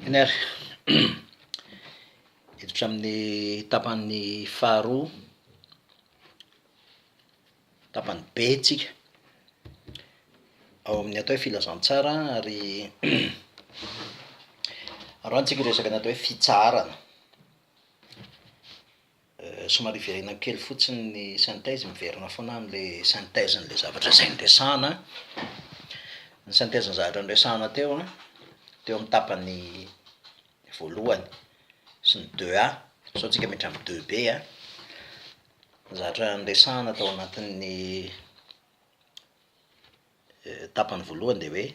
Eny ary hiditra amin'ny tapan'ny faharoa, tapany be tsika ao amin'ny atao hoe filazantsara ary aro antsika resaka ny atao hoe fitsarana. Somary iverenako kely fotsiny ny synthèse, miverina foana am'le synthèse-n'le zavatra zay nodresahana. Ny synthèse-ny zavatra nodresahana teo amin'ny tapany voalohany sy ny 2A, sao tsika miditra amin'ny 2B a. Ny zavatra nodresahana tao anatin'ny tapany voalohany de hoe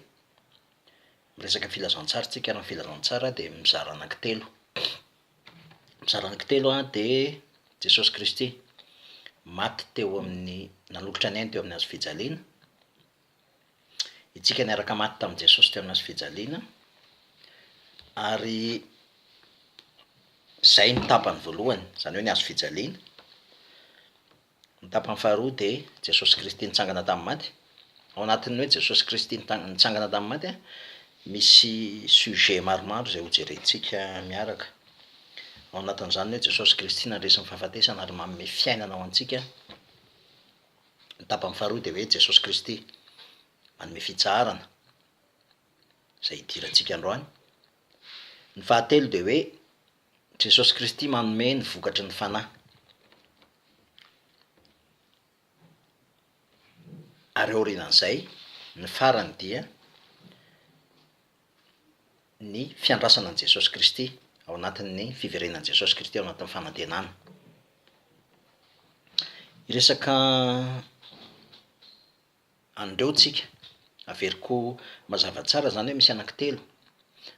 miresaka filazantsara tsika ary ny filazantsara de mizara anankitelo. Mizara anankitelo a de Jesosy Kristy maty teo amin'ny nanolotra ny ainy teo amin'ny hazo fijaliana, itsika niaraka maty tamin'i Jesosy teo amin'ny hazo fijaliana, ary zay ny tapany voalohany, zany hoe ny hazo fijaliana. Ny tapany faharoa de Jesosy Kristy nitsangana tamin'ny maty. Ao anatin'ny hoe Jesosy Kristy nitsangana tamin'ny maty a, misy sujet maromaro zay ho jerentsika miaraka. Ao anatin'izany hoe Jesosy Kristy nandresy ny fahafatesana ary manome fiainana ho antsika. Ny tapany faharoa de hoe Jesosy Kristy manome fitsarana, zay hidirantsika androany. Ny fahatelo de hoe Jesosy Kristy manome ny vokatry ny fanahy. Ary aorianan'izay, ny farany dia ny fiandrasana an'i Jesosy Kristy ao anatin'ny fiverenan'i Jesosy Kristy ao anatin'ny fanantenana. Resaka andreo tsika averiko mazava tsara zany hoe misy anankitelo,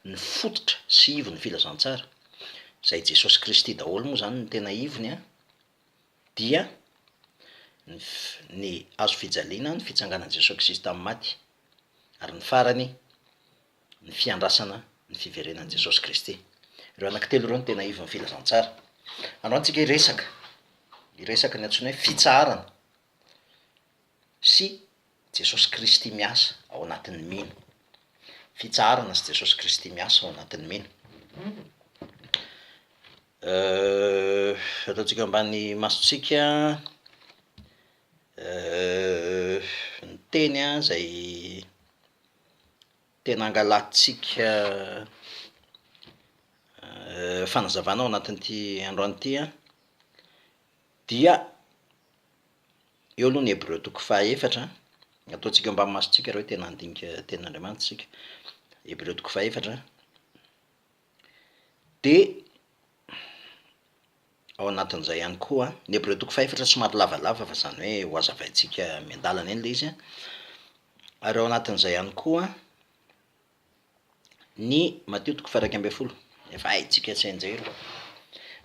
ny fototra sy ivon'ny filazantsara, zay Jesosy Kristy daholo moa zany ny tena ivony a, dia ny hazo fijaliana, ny fitsanganan'i Jesosy Kristy tamin'ny maty, ary ny farany ny fiandrasana ny fiverenan'i Jesosy Kristy. Ireo anankitelo ireo no tena ivon'ny filazantsara. Andro antsika hiresaka ny antsoina hoe fitsarana sy Jesosy Kristy miasa ao anatin'ny mino. Fitsarana sy Jesosy Kristy miasa ao anatin'ny mino. Ataontsika ambany masontsika ny teny a zay tena angalatsika fanazavana ao anatin'ity androany ity a, dia eo aloha ny Hébreu toko fahaefatra, ataontsika eo ambany masontsika reo tena andinika tenin'Andriamanitra tsika. Hébreu toko fahaefatra de ao anatin'izay ihany koa ny Hébreu toko fahaefatra somary lavalava fa zany hoe ho azavaintsika miandalana eny le izy a. Ary ao anatin'izay ihany koa ny Matthieu toko faha 11, efa haitsika tsy hainjay ro.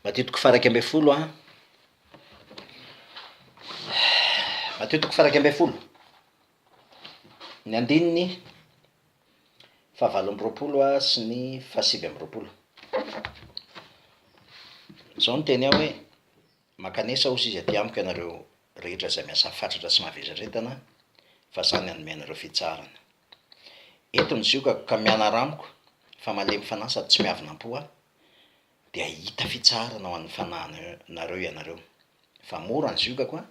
Matthieu toko faha 11 a, Matthieu toko faha 11, ny andininy faha 8 a sy ny faha 9. Zao no teny aho hoe makanesa ozy izy aty amiko ianareo rehetra zay miasa fatratra sy mahavezatretana, fa zany hanome anareo fitsarana. Eto ny ziokako ka mianara amiko fa malemy fanahy sady tsy miavonam-po aho, de ahita fitsarana ho an'ny fanahinareo ianareo. Fa mora ny ziokako a,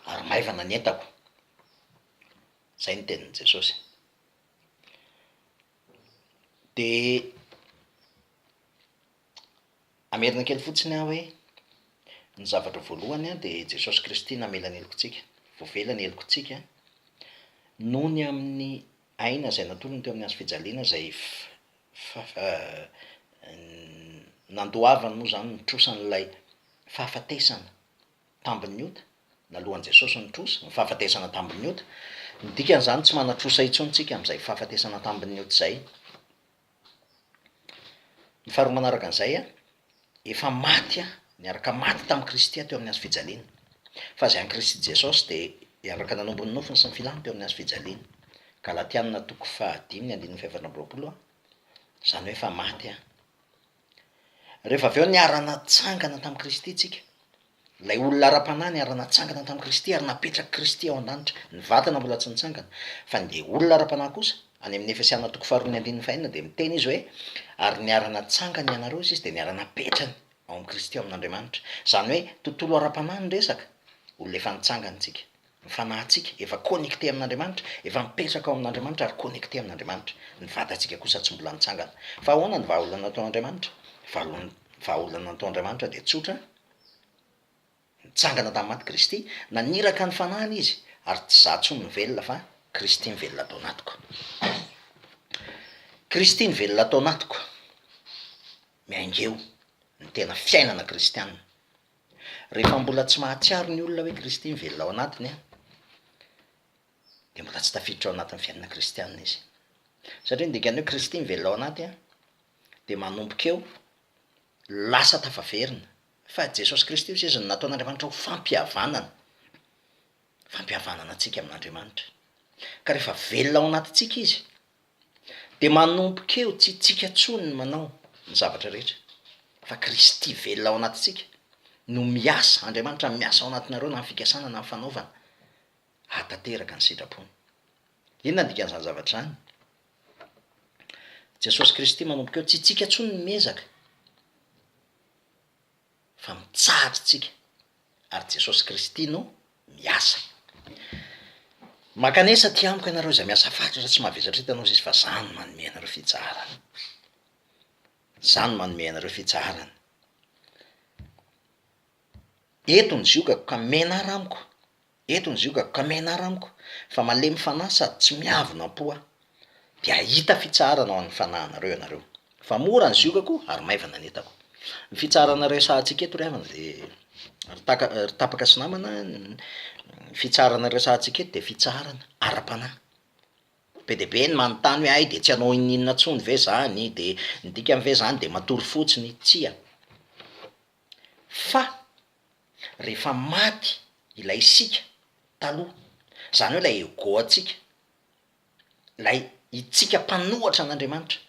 ary maivana ny entako. Zay ny tenin'i Jesosy. De amerina kely fotsiny aho hoe ny zavatra voalohany a de Jesosy Kristy namela ny helokontsika, voavela ny helokontsika noho ny amin'ny aina zay natolony teo amin'ny hazo fijaliana, zay nandoavany moa zany nitrosan'ilay fahafatesana tambin'ny ota, nalohan'i Jesosy nitrosa ny fahafatesana tambin'ny ota. Ny dikan'izany tsy manatrosa intsony tsika amin'izay fahafatesana tambin'ny ota zay. Ny faharoa manaraka an'izay a, efa maty a, niaraka maty tamin'i Kristy teo amin'ny hazo fijaliana, fa zay an'i Kristy Jesosy de iaraka nanombo ny nofiny sy ny filany teo amin'ny hazo fijaliana. Galatianina toko faha 5:20 a, zany hoe efa maty a. Rehefa avy eo niara-natsangana tamin'i Kristy tsika, lay olona ara-panahy niara-natsangana tamin'i Kristy ary napetraky Kristy ao an-danitra. Ny vatana mbola tsy nitsangana, fa de olona ara-panahy kosa any amin'ny efasiana toko faharoany andininy fahinana de miteny izy hoe ary niarana tsangany ianareo izy de niarana petrany ao amin'ny kristy ao amin'andriamanitra zany hoe tontolo ara-panahy ny resaka olona efa nitsangantsika mifanahintsika efa connecté amin'andriamanitra efa mipetraka ao amin'andriamanitra ary connecté amin'andriamanitra ny vatantsika kosa tsy mbola nitsangana fa ahoana ny vahaolana atao andriamanitra vahaolana atao andriamanitra de tsotra nitsangana tamin'ny maty kristy naniraka ny fanahiny izy ary tsy za tsony ny velona fa kristy ny velona atao anatiko kristy ny velona atao anatiko miaingeo ny tena fiainana kristianina rehefa mbola tsy mahatsiaro ny olona hoe kristy ny velona ao anatiny a de mbola tsy tafiditra ao anatin'ny fiainana kristianina izy satria ndikany hoe kristy ny velona ao anaty a de manomboka eo lasa tafaverina fa jesosy kristy io sezany nataon'andriamanitra ho fampihavanana atsika amin'andriamanitra ka rehefa velona ao anatintsika izy de manomboka eo tsy tsika tsony ny manao ny zavatra rehetra fa kristy velona ao anatintsika no miasa andriamanitra miasa ao anatinareo na nyfikasana na ny fanaovana hatateraka ny sitrapony inona dikan'izany zavatra zany jesosy kristy manomboka eo tsy tsika tsony ny miezaka fa mitsahatritsika ary jesosy kristy no miasa makanesa ty amiko ianareo zay miasa fatratra tsy mahavezatra hitanao izy fa zany manome anareo fitsarana zany manome anareo fitsarana eto ny ziokako ka menara amiko eto ny ziokako ka menara amiko fa malemy fanahy sady tsy miavona am-poa de ahita fitsarana ao amin'ny fanahinareo ianareo fa mora ny ziokako ary maivana ny entako ny fitsarana resahantsika eto ry havana de ry tapaka sy namana ny fitsarana resahantsika eto de fitsarana ara-panahy be de be ny manontany hoe ay de tsy hanao ininona tsony ve zany de nydika amive zany de matory fotsiny tsia fa rehefa maty ilay isika taloha zany hoe lay ego atsika lay itsika mpanohatra an'andriamanitra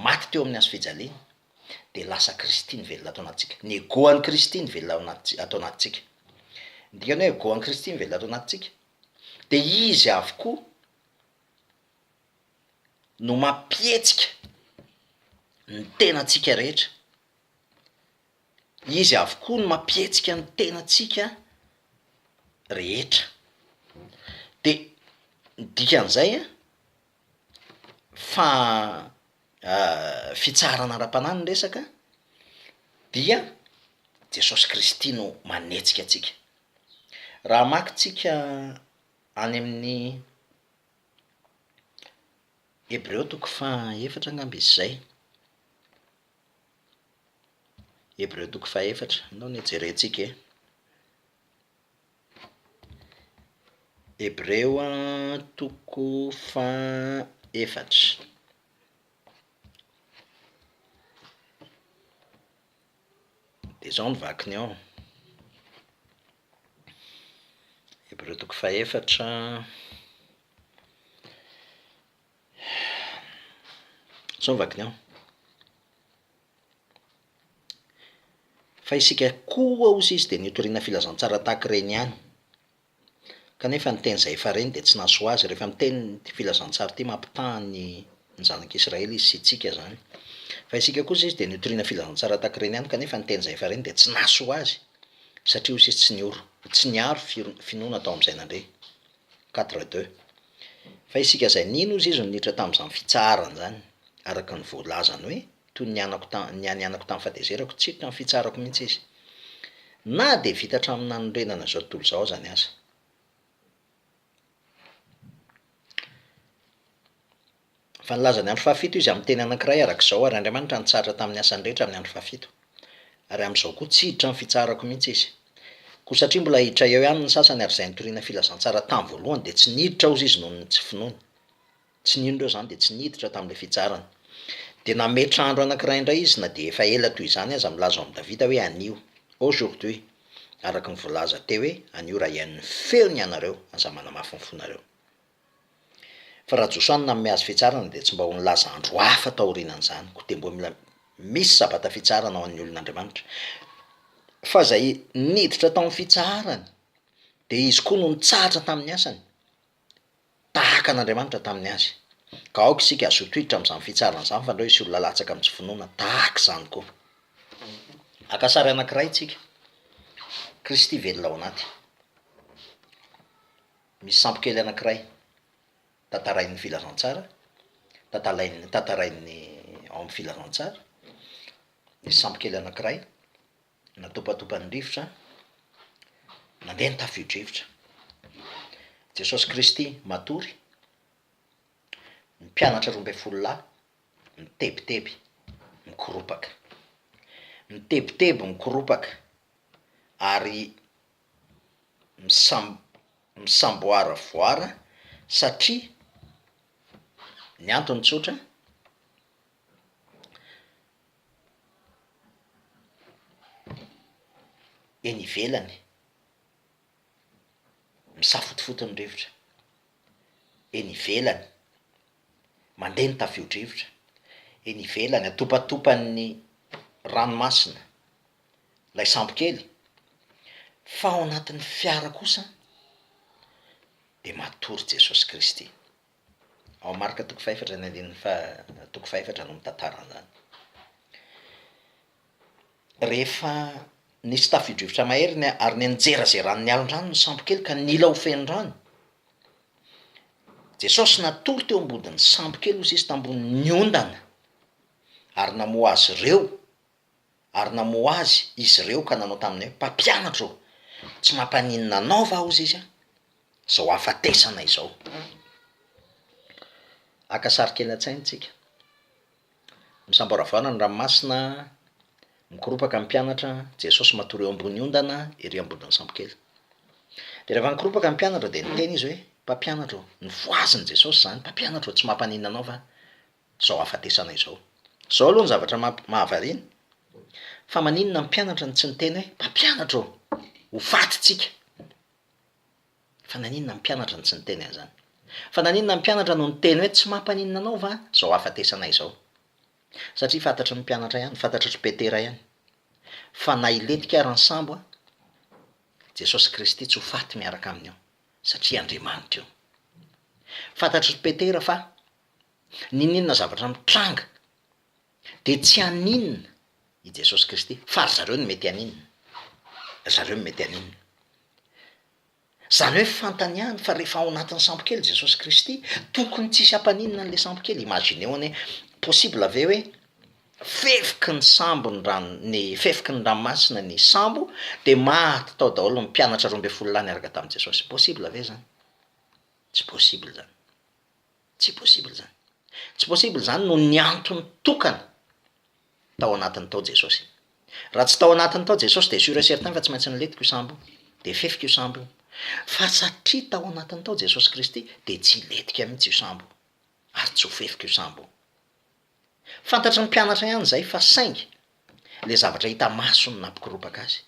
maty teo amin'ny hazo fijaliana de lasa kristy ny velona atao anatintsika ny egoan'ny kristy ny velona atao anatintsika ndikany hoe egoan'ny kristy ny velona atao anatintsika de izy avokoa no mampietsika ny tenantsika rehetra izy avokoa no mampietsika ny tenantsika rehetra de dikan'izay a fa fitsarana ara-panahy ny resaka dia jesosy kristy no manetsika atsika raha makitsika any amin'ny hebreo toko faefatra angamby izy zay hebreo toko faefatra andao ny jerentsika e hebreo a toko faefatra de zao ny vakiny ao hebreo toko faefatra zao ny vakiny ao fa isika koa ozy izy de nitoriana filazantsara tahaka reny ihany kanefa ny teny zay efa reny de tsy nahaso azy rehefa miteny ty filazantsara ty mampitahany ny zanak'israely izy sy itsika zany fa isika kosa izy de nitoriana filazantsara tahaka reny ihany kanefa ny teny zay efa reny de tsy nahaso azy satria ozy izy tsy niaro finoana atao am'izay nandre 4-2 fa isika zay nino ozy izy niditra tam'izany fitsarana zany araka ny voalazany hoe toy ny anako tamin'ny fadezerako tsiritra ny fitsarako mihitsy izy na de vita hatraminy nanorenana zao tontolo zao zany aza fa nilaza ny andro fahafito izy amin'ny teny anankiray arak'izao ary andriamanitra nitsara tamin'ny asany rehetra amin'ny andro fahafito ary am'izao koa tsihiditra ny fitsarako mihitsy izy ko satria mbola hiditra eo ihany ny sasany ary zay nitoriana filazantsara tamy voalohany de tsy niditra ozy izy noho ny tsy finoana tsy ninondreo zany de tsy niditra tam'le fitsarana de nametra andro anankiray indray izy na de efa ela toy izany aza milaza ao amin'ny davida hoe anio aujourd'hui araka ny voalaza teo hoe anio raha ian'ny feony ianareo aza manamafy ny fonareo fa raha josoany naome azy fitsarana de tsy mba ho nilaza andro hafa taorinan'izany ko de mbo mila misy sabata fitsarana ao an'ny olon'andriamanitra fa zay niditra tao amin'ny fitsarany de izy koa no nitsahatra tamin'ny asany tahaka an'andriamanitra tamin'ny azy ka aoka isika azo tohitra am'izany fitsarana zany fa ndreo isy olona latsaka amitsy finoana tahaka zany koa akasary anankiray tsika kristy velona ao anaty misy sambo kely anankiray tantarain'ny filazantsara tantarain'ny ao amin'ny filazantsara misy sambo kely anankiray natopatopany rivotra nandeha ny tafio-drivotra jesosy kristy matory mpianatra 12 lahy mitebiteby mikoropaka mitebiteby mikoropaka ary misamboara voara satria ny antony tsotra eny ivelany misafotofoton'ny rivotra eny ivelany mandeha ny tafio-drivotra eny ivelany atopatopan'ny ranomasina lay sambo kely fa ao anatin'ny fiara kosa de matory jesosy kristy ao marika 7:4 no mitantaran'zany rehefa nisy tafio-drivotra maheriny ary ny anjerazerany alondrano ny sambo kely ka nila ho fendrano jesosy natory teo ambodin'ny sambo kely ozy izy tambon'ny ondana ary namoa azy ireo ary namoa azy izy ireo ka nanao tamin'ny hoe mpampianatra o tsy mampanino nanao va ozy izy a zao afatesana izao akasary kely an-tsaintsika misamboravoana ny ranomasina mikoropaka ny mpianatra jesosy matory eo ambony ondana ery ambodin'ny sambo kely de rehefa nikoropaka ny mpianatra de niteny izy hoe mpampianatra o ny voaziny jesosy zany mpampianatra o tsy mampanino anao fa zao afatesana izao zao aloha ny zavatra mahavarina fa maninona mpianatra ny tsy niteny hoe mpampianatra o ho fatitsika fa naninona mpianatra ny tsy niteny an'zany fa naninona mpianatra no niteny hoe tsy mampanino anao va zao afatesana izao satria fantatry ny mpianatra ihany fantatry ry petera ihany fa na iletika ary ny sambo a jesosy kristy tsy ho faty miaraka aminy ao satria andriamanitra io fantatry ry petera fa nininona zavatra mitranga de tsy haninona i jesosy kristy fa ry zareo ny mety haninona zareo ny mety haninona zany hoe fantaniany fa rehefa ao anatin'ny sambo kely jesosy kristy tokony tsisy hampaninona n'le sambo kely imagineo ane possible ave hoe fefiky ny sambo ny fefiky ny ranomasina ny sambo de maty tao daholo mpianatra 12 lahy niaraka tamin'i jesosy possible ave zany tsy possible zany tsy possible zany tsy possible zany no ny antony tokana tao anatiny tao jesosy raha tsy tao anatiny tao jesosy de sûr et certain fa tsy maintsy niletiko io sambo de fefika io sambo fa satria tao anatiny tao jesosy kristy de tsy letika mihitsy io sambo ary tsy ho fefika io sambo fantatry ny mpianatra ihany zay fa saingy le zavatra hita maso no nampikoropaka azy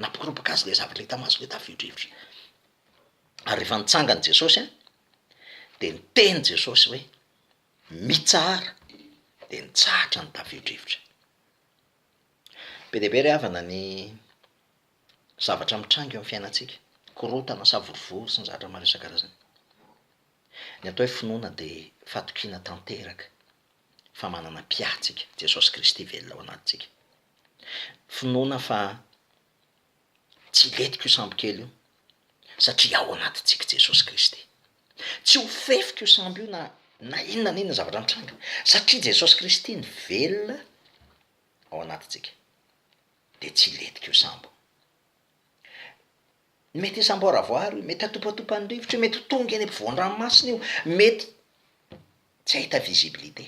nampikoropaka azy le zavatra hita maso le tafio-drivotra ary rehefa nitsangany jesosy a de niteny jesosy hoe mitsara de nitsahatra ny tafio-drivotra be deabe ry havana ny zavatra mitranga eo amin'ny fiainantsika korotana savorovory sy ny zavatra maro isan-karazany ny atao hoe finoana de fatokiana tanteraka fa manana mpiatsika jesosy kristy velona ao anatintsika finoana fa tsy letiko io sambo kely io satria ao anatintsika jesosy kristy tsy ho fefika io sambo io na inona na inona zavatra mitranga satria jesosy kristy ny velona ao anatintsika de tsy letika io sambo mety isamboaravoary mety atopatopany rivotra io mety ho tonga eny ampovoan-dranomasina io mety tsy ahita visibilité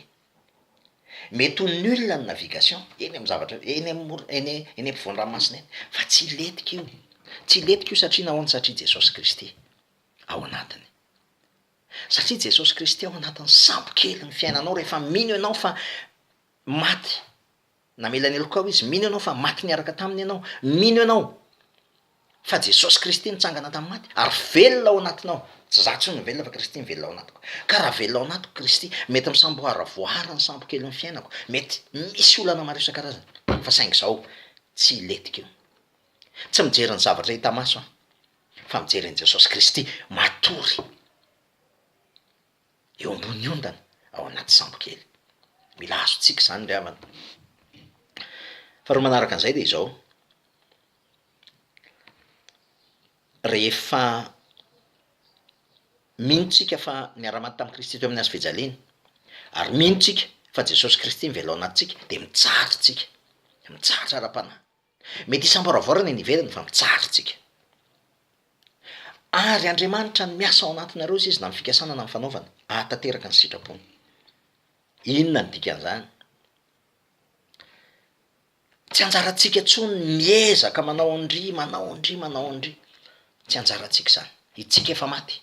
mety ho nulina ny navigation eny amy zavatra eny ampovoan-dranomasina eny fa tsy letika io tsy letika io satria nahoany satria jesosy kristy ao anatiny satria jesosy kristy ao anatiny sambo kely ny fiainanao rehefa mino ianao fa maty namelany eloko ao izy mino ianao fa maty niaraka taminy ianao mino ianao fa jesosy kristy nitsangana tamin'ny maty ary velona ao anatinao tsy za tsy ny velona fa kristy ny velona ao anatiko ka raha velona ao anatiko kristy mety misamboaravoara ny sambo kely ny fiainako mety misy olana maro isan-karazany fa saingy zao tsy letika io tsy mijery ny zavatra hita maso a fa mijery ny jesosy kristy matory eo ambony ondana ao anaty sambo kely. Mila azotsika zany ry havana. Faharoa manaraka an'izay de izao, rehefa minotsika fa niara-maty tamin'i Kristy teo amin'ny hazo fijaliana, ary minotsika fa Jesosy Kristy mivela ao anatintsika, de mitsarotra tsika, mitsarotra ara-panahy. Mety isam-boravoarana ny ivelany fa mitsarotra tsika. Ary Andriamanitra ny miasa ao anatinareo izy na ny fikasana na ny fanaovana, ahatanteraka ny sitrapony. Inona ny dikan'izany? Tsy anjarantsika intsony miezaka manao andry. Tsy anjarantsika zany. Itsika efa maty.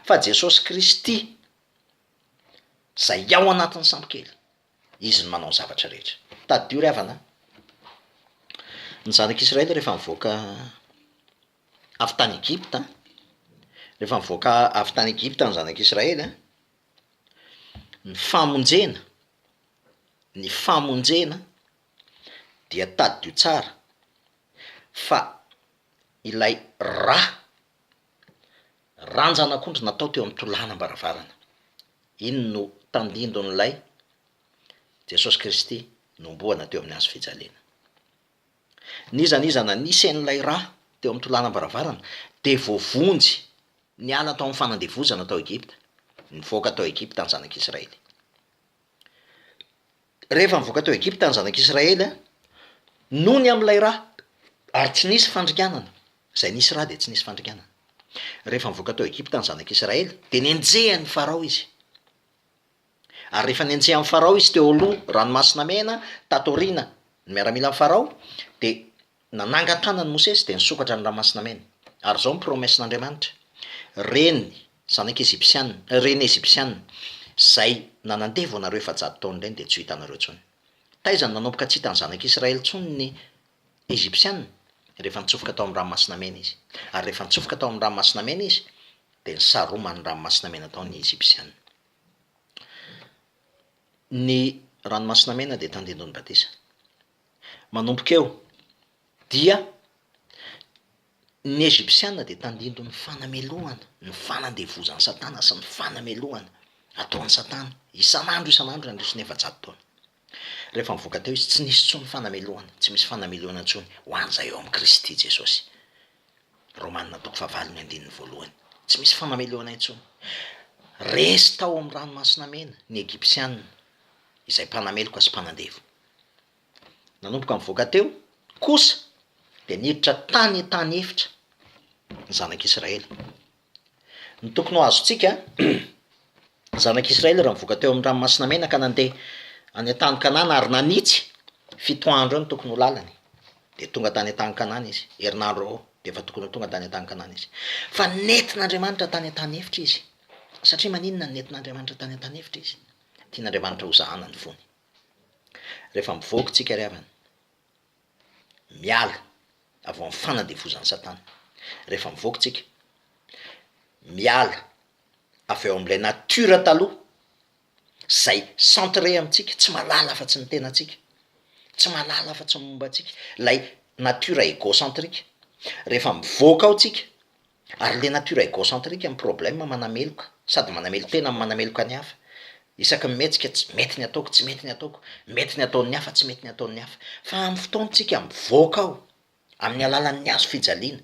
Fa Jesosy Kristy zay ao anatin'ny sambo kely, izy ny manao ny zavatra rehetra. Tadio ry havana, ny zanak'Israely rehefa mivoaka avy tany Egypta, rehefa mivoaka avy tany Egypta ny zanak'Israely a, ny famonjena dia tadio tsara fa ilay ranjan'akondro natao teo amin'ny tolanam-baravarana, iny no tandindon'ilay Jesosy Kristy nomboana teo amin'ny hazo fijaliana. Nizanizana nisy an'ilay ra teo amin'ny tolanam-baravarana de voavonjy niala tao amin'ny fanandevozana tao Egypta, nivoaka tao Egypta ny zanak'Israely. Rehefa mivoaka tao Egypta ny zanak'Israely a, nony amin'ilay ra, ary tsy nisy fandrikanana, zay nisy ra de tsy nisy fandrikanana. Rehefa mivoaka tao Egypta ny zanak'Israely de nenjehan'ny Farao izy. Ary rehefa nenjehan'ny Farao izy teo aloha ranomasina mena, tato aoriana ny miaramila amin'ny Farao, de nanangan-tanany Mosesy de nisokatra ny ranomasina mena. Ary zao ny promessin'Andriamanitra, reny Ezipsianina zay nanandevo anareo efa-jato taona ireny de tsy ho hitanareo intsony. Taizany nanomboka tsy hitany zanak'Israely intsony ny Ezipsianina rehefa nitsofoka tao amin'ny ranomasina mena izy. Ary rehefa nitsofoka tao amin'ny ranomasina mena izy de nisaroman'ny ranomasina mena tao ny Ezipsianina. Ny ranomasina mena de tandindon'ny batisa. Manomboka eo dia ny Ezipsianina de tandindon'ny fanamelohana, ny fanandevozan'ny Satana sy ny fanamelohana ataon'ny Satana isan'andro androsony efa-jato taona. Rehefa mivoaka teo izy tsy nisy intsony fanamelohana, tsy misy fanamelohana intsony ho an'izay eo amin'ny Kristy Jesosy. Romanina toko 4:1, tsy misy fanamelohana intsony. Resy tao amin'ny ranomasina mena ny Egyptianina, izay mpanameloka sy mpanandevo. Nanomboka mivoaka teo kosa de niditra tany efitra ny zanak'Israely. Ny tokony ho azontsika zanak'Israely raha mivoaka teo amin'ny ranomasina mena ka nandeha any an-tany Kanana ary nanitsy 7 andro eo ny tokony ho lalany, de tonga tany an-tany Kanana izy. Herinandro ao de efa tokony ho tonga tany an-tany Kanana izy. Fa nentin'Andriamanitra tany an-tany efitra izy. Satria maninona ny nentin'Andriamanitra tany an-tany efitra izy? Tian'Andriamanitra ho zahana ny fony. Rehefa mivoaka tsika ry havana, miala avy amin'ny fanandevozan'ny Satana. Rehefa mivoaka tsika, miala avy eo amin'ilay natiora taloha zay centré amintsika, tsy malala afa-tsy ny tenantsika, tsy malala afa-tsy ny momba antsika, lay natiora égocentrique. Rehefa mivoaka ao tsika, ary le natiora égocentrique amin'ny problème manameloka, sady manamelo-tena amin'ny manameloka ny hafa. Isaky mihetsika tsy mety ny ataoko, tsy mety ny ataoko, mety ny ataon'ny hafa, tsy mety ny ataon'ny hafa. Fa amin'ny fotoantsika mivoaka ao amin'ny alalan'ny hazo fijaliana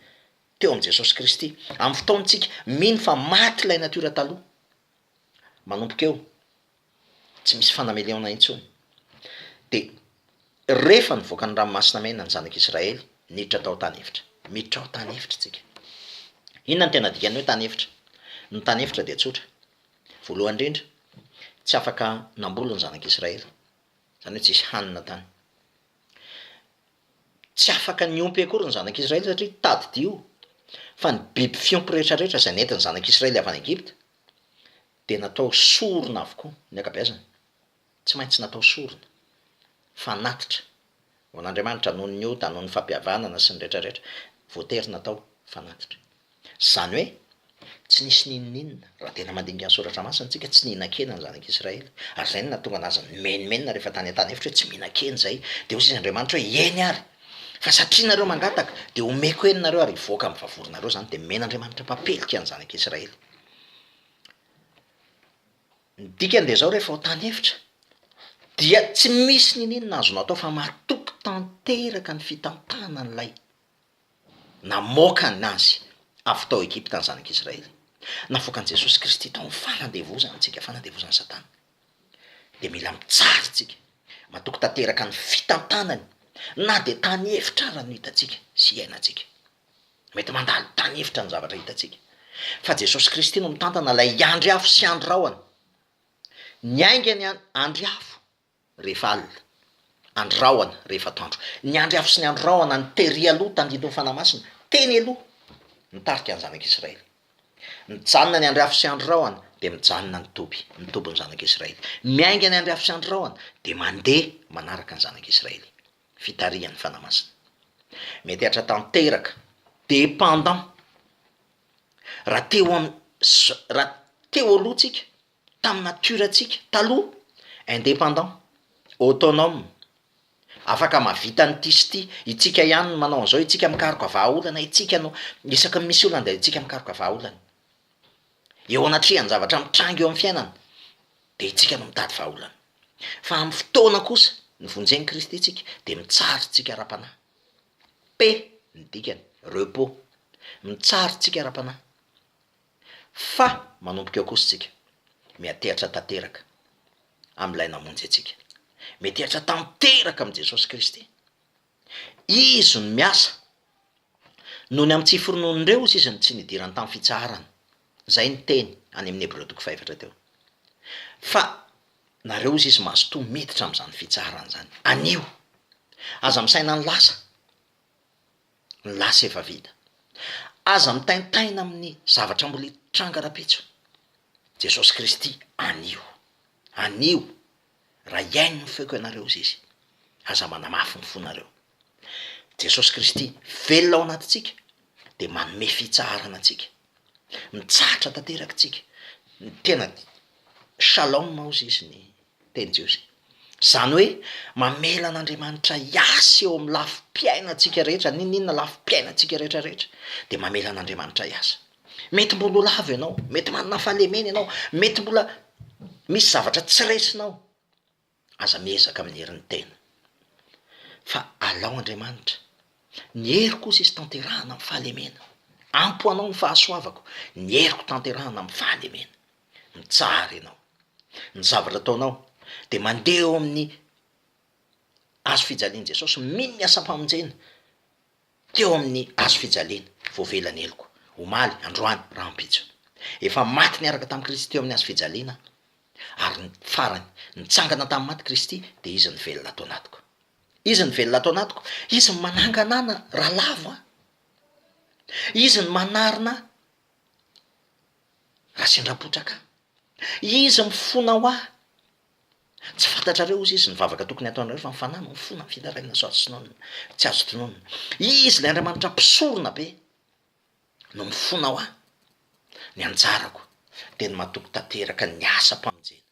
teo amin'ny Jesosy Kristy, amin'ny fotoantsika mino fa maty ilay natiora taloha, manomboka eo tsy misy fanameloana intsony. De rehefa nivoaka ny ranomasina mena ny zanak'Israely, niditra tao tany efitra, miditra ao tany efitra tsika. Inona ny tena dikany hoe tany efitra? Ny tany efitra de tsotra. Voalohany indrindra, tsy afaka namboly ny zanak'Israely, zany hoe tsisy hanina tany. Tsy afaka niompy akory ny zanak'Israely satria tady dio, fa ny biby fiompy rehetrarehetra zay nentin'ny zanak'Israely avy any Egypta de natao sorona avokoa ny akabeazany. Tsy maintsy natao sorona, fanatitra ho an'Andriamanitra noho ny ota, noho ny fampihavanana sy ny rehetrarehetra, voatery natao fanatitra. Zany hoe tsy nisy ninonninona raha tena mandinika ny soratra masina tsika, tsy nihinan-kena ny zanak'Israely. Ary zay no nahatonga anazy menimenina rehefa tany an-tany efitra hoe tsy mihinan-kena zay, de hozy izy Andriamanitra hoe eny ary, fa satria nareo mangataka de omeko eny nareo ary hivoaka amin'ny vavoronareo zany, de men'Andriamanitra papelika ny zanak'Israely. ny dikany de zao rehefa ho tany hevitra dia tsy misy nininona azonao atao fa matoky tanteraka ny fitantana n'lay namoakany azy avy tao Egypta tany zanak'Israely, nafoakan' Jesosy Kristy tao amin'ny fanandevozana antsika fanandevozany Satana. De mila mitsara tsika matoky tanteraka ny fitantanany, na de tany hevitra ara no hitatsika sy iainantsika, mety mandalo tany hevitra ny zavatra hitatsika, fa Jesosy Kristy no mitantana lay andry afo sy andry rahoany. Ny aingany andry afo rehefa alina, andry rahoana rehefa atoandro. Ny andry afo sy ny andry rahoana ny tery aloha tandrindro ny fanamasina teny aloha nitarika ny zanak'Israely. Mijanona ny andry afo sy andry rahoana de mijanona ny tobiny zanak'Israely. Miainga ny andry afo sy andry rahoana de mandeha manaraka ny zanak'Israely, fitarihan'ny fanamasina. Mety hatra tanteraka dépendant raha teo alohantsika tamin'ny naturatsika taloha, indépendant, autonome, afaka mavita ny tisy itsika ihany no manao an'izao, itsika mikaroka vahaolana, itsika no isaky ny misy olana de itsika mikaroka vahaolana, eo anatrehany zavatra mitranga eo amin'ny fiainana de itsika no mitady vahaolana. Fa amin'ny fotoana kosa ny vonjeny Kristy tsika de mitsary tsika ara-panahy, ny dikany repos, mitsary tsika ara-panahy. Fa manomboka eo kosa tsika miatehatra tanteraka amin'ilay namonjy atsika, miatehatra tanteraka amin' Jesosy Kristy. Izy no miasa noho ny amin'ny tsy fironon'ireo izy ny tsy nidirany tamin'ny fitsaharana, zay ny teny any amin'ny Hébreux 4 teo. Fa nareo izy mazotoa miditra am'izany fitsaharana zany, anio aza misaina ny lasa efa vita, aza mitaintaina amin'ny zavatra mbola hitranga rapitso. Jesosy Kristy anio raha iaino ny feoko ianareo izy aza manamafy ny fonareo. Jesosy Kristy velona ao anatintsika de manome fitsaharana atsika, mitsahatra tanteraka tsika, ny tena shalom ozy izy ny teny Jiosy, zany hoe mamela an'Andriamanitra iasa eo amin'ny lafim-piainantsika rehetra, ninona lafim-piainantsika rehetrarehetra de mamela an'Andriamanitra iasa. Mety mbola lavo ianao, mety manana fahalemena ianao, mety mbola misy zavatra tsy resinao, aza miezaka amin'ny herin'ny tena, fa alao Andriamanitra, ny heriko kosa izy tanterahana amin'ny fahalemena, ampo anao ny fahasoavako, ny heriko tanterahana amin'ny fahalemena. Mitsara ianao, ny zavatra ataonao de mandeha eo amin'ny azo fijaliana Jesosy, mino ny asam-pamonjena teo amin'ny azo fijaliana, voavelany heliko omaly androany raha ampitso, efa maty niaraka tamin'ny Kristy teo amin'ny azo fijaliana, ary ny farany nitsangana tamin'ny maty Kristy de izy ny velona atao anatiko, izy ny velona atao anatiko, izy ny mananganana raha lavo a, izy ny manarina raha sindrapotraka, izy mifona ho ahy. Tsy fantatrareo izy ny vavaka tokony ataonareo fa mifanano mifona fitaraina tsy azo tononona. Izy lay Andriamanitra mpisorona be no mifona ho ahy. Ny anjarako de ny matoky tanteraka ny asa-pamonjena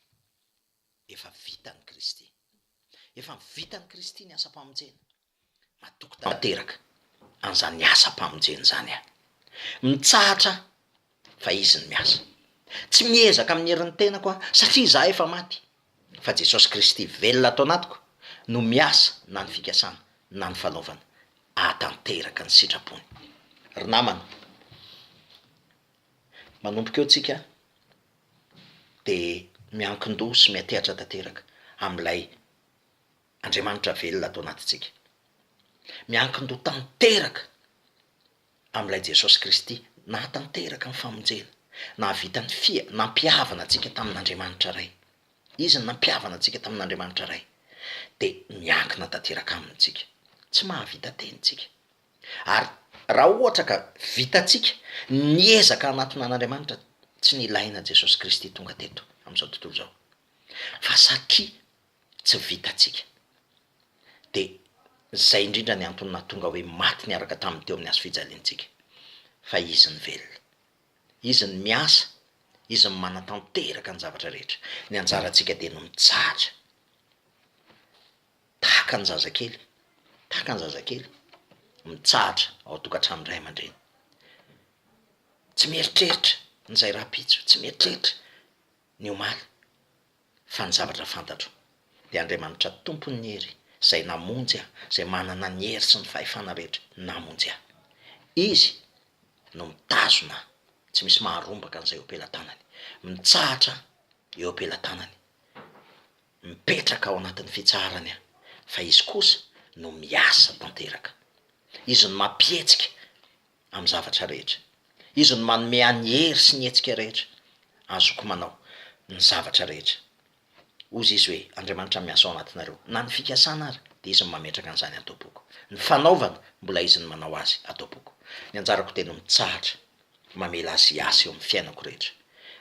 efa vitany Kristy, efa vitany Kristy ny asa-pamonjena, matoky tanteraka an'izany asa-pamonjena zany aho, mitsahatra fa izy ny miasa, tsy miezaka amin'ny herin'ny tenako aho satria za efa maty, fa Jesosy Kristy velona atao anatiko no miasa na ny fikasana na ny fanaovana ahatanteraka ny sitrapony. Ry namana, manomboka eo tsika de miankin-doha sy miatehatra tanteraka amin'ilay Andriamanitra velona atao anatintsika, miankin-doha tanteraka amin'ilay Jesosy Kristy nahatanteraka ny famonjena, nahavita ny nampihavana atsika tamin'Andriamanitra ray, izy ny nampihavana atsika tamin'Andriamanitra ray, de miankina tanteraka amintsika, tsy mahavita tenitsika. Ary raha ohatra ka vitatsika niezaka anatona an'Andriamanitra, tsy nilaina Jesosy Kristy tonga teto am'izao tontolo zao, fa satria tsy vitatsika de zay indrindra ny antony nahatonga hoe maty niaraka tamin'ny teo amin'ny azo fijaliantsika. Fa izy ny velona, izy ny miasa, izy ny manatanteraka ny zavatra rehetra. Ny anjarantsika de no mitsahatra tahaka ny zazakely mitsahatra ao tokantrano ray aman-dreny, tsy mieritreritra nyzay raha-pitso, tsy mieritreritra ny omaly, fa ny zavatra fantatro de Andriamanitra tompony hery zay namonjy aho, zay manana ny hery sy ny fahefana rehetra namonjy aho. Izy no mitazona tsy misy maharombaka an'izay eo am-pelantanany, mitsahatra eo am-pelantanany, mipetraka ao anatin'ny fitsarany aho, fa izy kosa no miasa tanteraka. Izy no mampietsika amin'ny zavatra rehetra, izy no manome any hery sy ny hetsika rehetra azoko manao ny zavatra rehetra. Ozy izy hoe Andriamanitra miasa ao anatinareo, na ny fikasana ary de izy no mametraka an'izany atao-boko, ny fanaovana mbola izy ny manao azy atao-boko. Ny anjarako teny mitsahatra mamela azy asa eo amin'ny fiainako rehetra,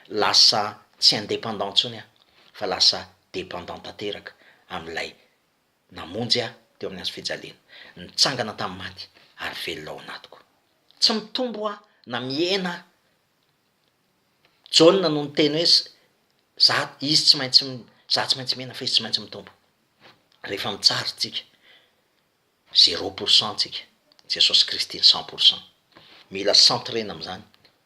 lasa tsy indépendant ntsony aho fa lasa dépendant tanteraka amin'ilay namonjy aho teo amin'ny hazo fijaliana, nitsangana tamin'ny maty ary velona ao anatiko. Tsy mitombo aho na miena Jaona no niteny hoe za tsy maintsy miena fa izy tsy maintsy mitombo. Rehefa mitsara tsika 0% tsika, Jesosy Kristy 100%. Mila centrena amin'izany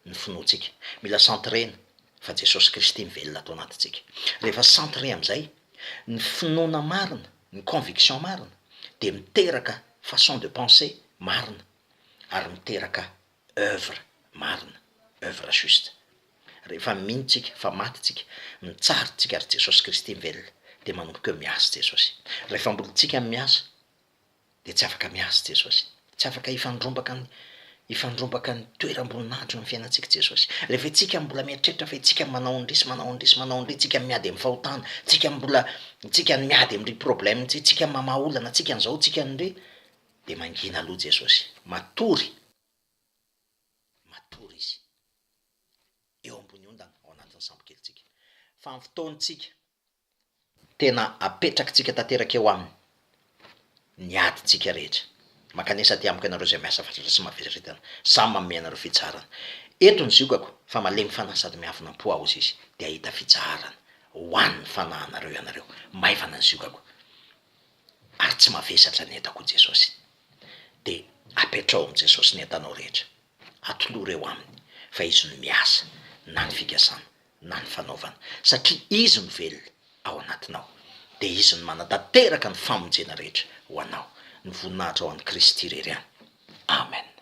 ny finoantsika, mila centrena fa Jesosy Kristy mivelona atao anatintsika. Rehefa centré amin'izay, ny finoana marina, ny conviction marina de miteraka façon de penser marina ary miteraka œuvre marina, œuvre juste. Rehefa minitsika fa matytsika, mitsarytsika ary Jesosy Kristy mivelona de manomboka eo miasa Jesosy. Rehefa mbola tsika miasa de tsy afaka miasa Jesosy, tsy afaka ifandrombaka ny toeram-boninahitra ny fiainantsika Jesosy. Rehefa tsika mbola mieritreritra fa tsika manao indrisy, tsika miady amin'ny fahotana, tsika miady amin'ny problème, tsika mamaha olana, tsika an'izao, tsika an'ire, de mangina aloha Jesosy, matory izy eo ambony ondana ao anatin'ny sambokelitsika. Fa amin'ny fotoantsika tena apetrakintsika tanteraka eo aminy ny adintsika rehetra. Makanesa ty amiko ianareo zay miasa fatratra sy mahaveritana, samy manome anareo fitsarana. Eto ny ziokako fa malemy fanahy sady miafina am-po aho izy de ahita fitsarana ho an'ny fanahinareo ianareo, maivana ny ziokako ary tsy mavesatra ny entako Jesosy. De apetrao amin'ny Jesosy ny entanao rehetra, atoloha reo aminy fa izy no miasa na ny fikasana na ny fanaovana, satria izy no velona ao anatinao de izy no manatanteraka ny famonjena rehetra ho anao. Ny voninahitra ho an'ny Kristy irery any. Amen.